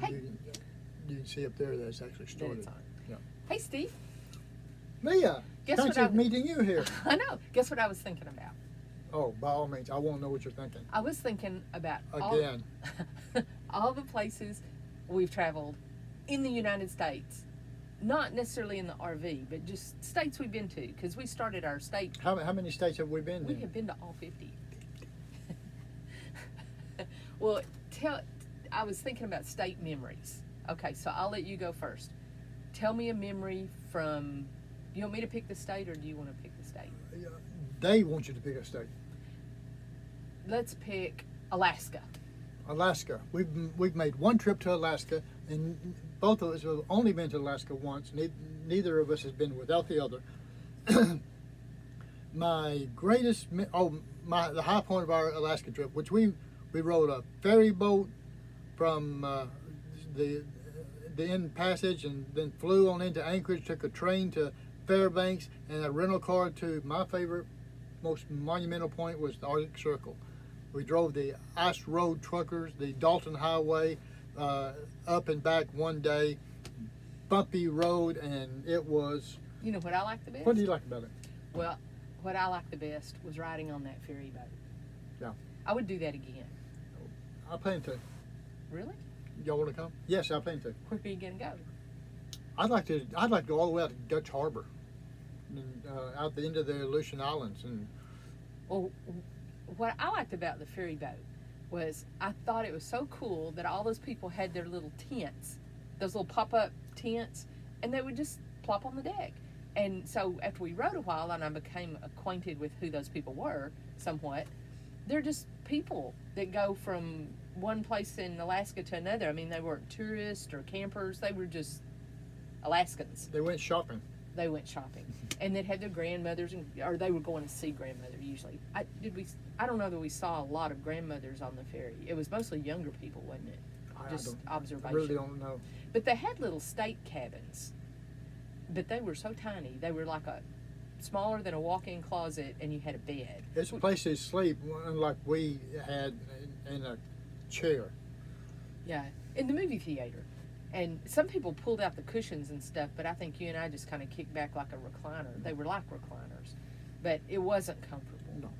Hey. You can see up there that it's actually That started. it's on. Yeah. Hey, Steve. Leah, Guess thanks what for I- meeting you here. I know. Guess what I was thinking about? Oh, by all means, I want to know what you're thinking. I was thinking about Again. all the places we've traveled in the United States. Not necessarily in the RV, but just states we've been to. Because we started our state. How many states have we been We in? have been to all 50. Well, I was thinking about state memories. Okay, so I'll let you go first. Tell me a memory from. You want me to pick the state, or do you want to pick the state? They want you to pick a state. Let's pick Alaska. Alaska. We've made one trip to Alaska, and both of us have only been to Alaska once. Neither of us has been without the other. My greatest, the high point of our Alaska trip, which we rode a ferry boat from the end passage, and then flew on into Anchorage. Took a train to Fairbanks, and a rental car to my favorite, most monumental point was the Arctic Circle. We drove the Ice Road Truckers, the Dalton Highway, up and back one day, bumpy road, and it was. You know what I like the best? What do you like about it? Well, what I liked the best was riding on that ferry boat. Yeah. I would do that again. I plan to. Really? Y'all want to come? Yes, I plan to. Where are you gonna go? I'd like to go all the way out to Dutch Harbor, and, out the end of the Aleutian Islands, and Well, what I liked about the ferry boat was I thought it was so cool that all those people had their little tents, those little pop-up tents, and they would just plop on the deck. And so after we rode a while and I became acquainted with who those people were somewhat, they're just people that go from one place in Alaska to another. I mean, they weren't tourists or campers. They were just Alaskans. they went shopping. They went shopping, and they'd had their grandmothers, or they were going to see grandmother usually. I don't know that we saw a lot of grandmothers on the ferry. It was mostly younger people, wasn't it? Just observation. I really don't know. But they had little state cabins, but they were so tiny. They were like smaller than a walk-in closet, and you had a bed. It's a place to sleep, unlike we had in a chair. Yeah, in the movie theater. And some people pulled out the cushions and stuff, but I think you and I just kind of kicked back like a recliner. They were like recliners, but it wasn't comfortable. No.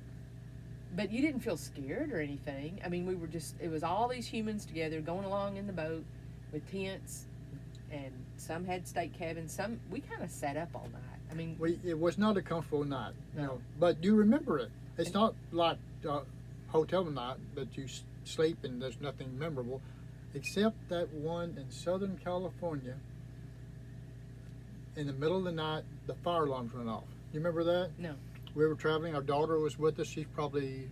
But you didn't feel scared or anything. I mean, it was all these humans together going along in the boat with tents, and some had state cabins. We kind of sat up all night. I mean, It was not a comfortable night, No. But you remember it. It's not like hotel night that you sleep and there's nothing memorable, except that one in Southern California. In the middle of the night, the fire alarms went off. You remember that? No. We were traveling. Our daughter was with us. She's probably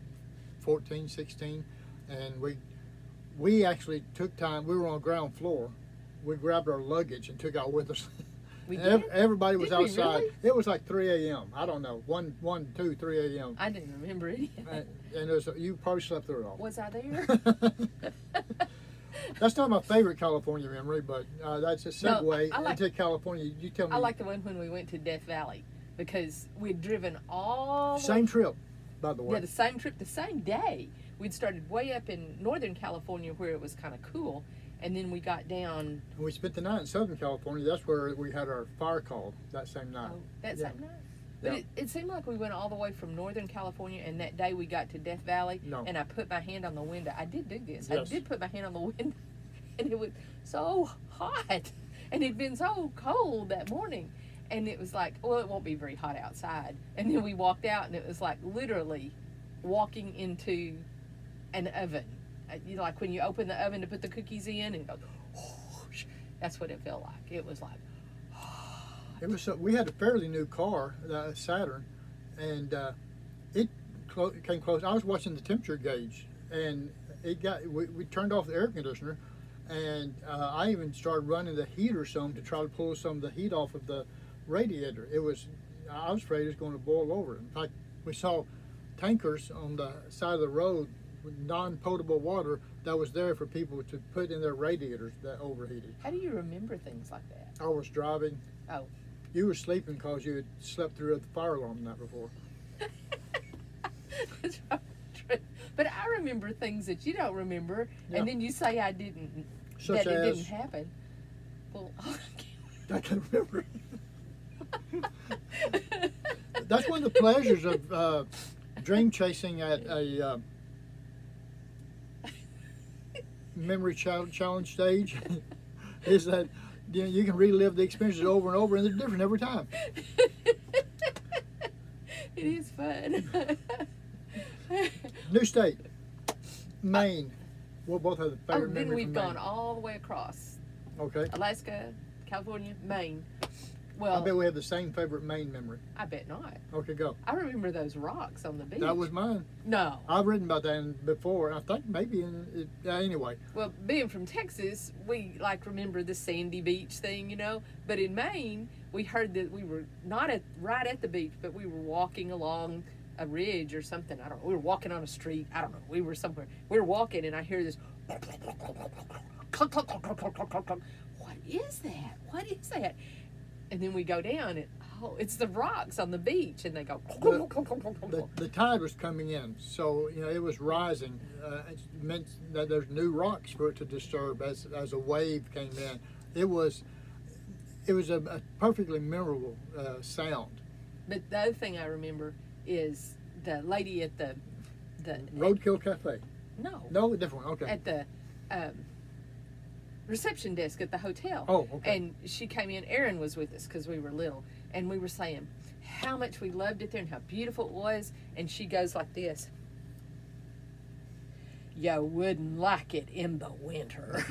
14, 16, and we actually took time. We were on the ground floor. We grabbed our luggage and took out with us. We did? Everybody was Did we outside. really? It was like 3 a.m. I don't know, 3 a.m. I didn't remember any of that. And you probably slept through it all. Was I there? That's not my favorite California memory, but that's a No, segue I like- into California. You tell me. I like the one when we went to Death Valley, because we'd driven all the Same trip, by the way. Yeah, the same trip, the same day. We'd started way up in Northern California where it was kind of cool, and then we got down. And we spent the night in Southern California. That's where we had our fire call that same night. That Yeah. same night. But Yeah. it seemed like we went all the way from Northern California, and that day we got to Death Valley, No. and I put my hand on the window. I did do this. I Yes. did put my hand on the window, and it was so hot, and it'd been so cold that morning. And it was like, well, it won't be very hot outside. And then we walked out, and it was like literally walking into an oven. You know, like when you open the oven to put the cookies in, and it goes, whoosh. That's what it felt like. It was like, It was. We had a fairly new car, Saturn, and it came close. I was watching the temperature gauge, and we turned off the air conditioner, and I even started running the heater some to try to pull some of the heat off of the radiator. I was afraid it was going to boil over. In fact, we saw tankers on the side of the road with non-potable water that was there for people to put in their radiators that overheated. how do you remember things like that? I was driving. Oh. You were sleeping because you had slept through the fire alarm the night before. That's probably true. But I remember things that you don't remember, Yeah. and then you say I didn't. Such that it as didn't happen. Well, I can't remember. That's one of the pleasures of dream chasing at a memory challenge stage is that you can relive the experiences over and over, and they're different every time. It is fun. New state, Maine. We'll both have the Oh, favorite then memory we've from gone Maine. all the way across Okay. Alaska, California, Maine. I Well, bet we have the same favorite Maine memory. I bet not. Okay, go. I remember those rocks on the beach. That was mine. No. I've written about that before. I think maybe anyway. Well, being from Texas, we like remember the sandy beach thing, you know. But in Maine, we heard that we were not right at the beach, but we were walking along a ridge or something. I don't know. We were walking on a street. I don't know. We were somewhere. We were walking, and I hear this. Cluck, cluck, cluck, cluck, cluck, cluck, cluck, cluck. What is that? What is that? And then we go down, and it's the rocks on the beach, and they go. The tide was coming in, so it was rising. It meant that there's new rocks for it to disturb as a wave came in. It was a perfectly memorable sound. But the other thing I remember is the lady at the Roadkill Cafe. No, a different one. Okay. at the reception desk at the hotel. Oh, okay. And she came in. Erin was with us because we were little, and we were saying how much we loved it there and how beautiful it was. And she goes like this: "You wouldn't like it in the winter."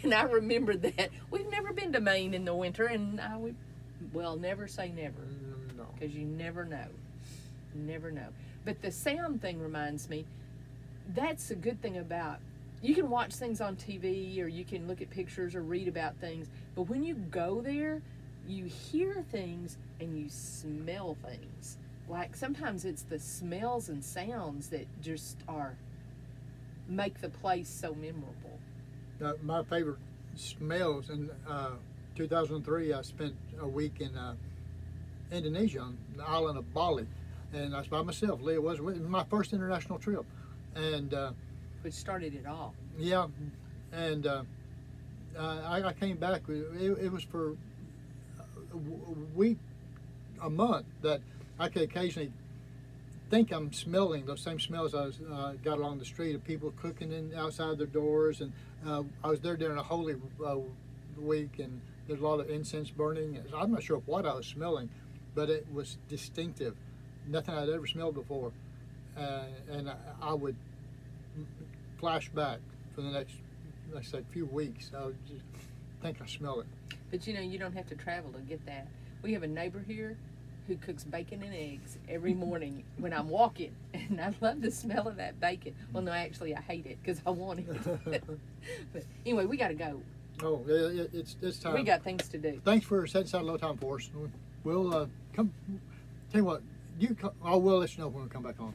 And I remembered that. We've never been to Maine in the winter, and never say never, No. because you never know. You never know. But the sound thing reminds me, that's a good thing about, you can watch things on TV or you can look at pictures or read about things, but when you go there, you hear things and you smell things. Like sometimes it's the smells and sounds that just make the place so memorable. My favorite smells in 2003, I spent a week in Indonesia on the island of Bali, and I was by myself. Leah was with me. It was my first international trip, and Which started it all. yeah, and I came back. It was for a month that I could occasionally think I'm smelling those same smells I got along the street of people cooking outside their doors, and I was there during a holy week, and there's a lot of incense burning. I'm not sure what I was smelling, but it was distinctive. Nothing I'd ever smelled before, and I would flash back for the next, let's say, few weeks. I would just think I smell it. But you don't have to travel to get that. We have a neighbor here who cooks bacon and eggs every morning when I'm walking, and I love the smell of that bacon. Well, no, actually, I hate it because I want it. But anyway, we got to go. Oh, it's time. We got things to do. Thanks for setting aside a little time for us. We'll come. Tell you what, we'll let you know when we come back on.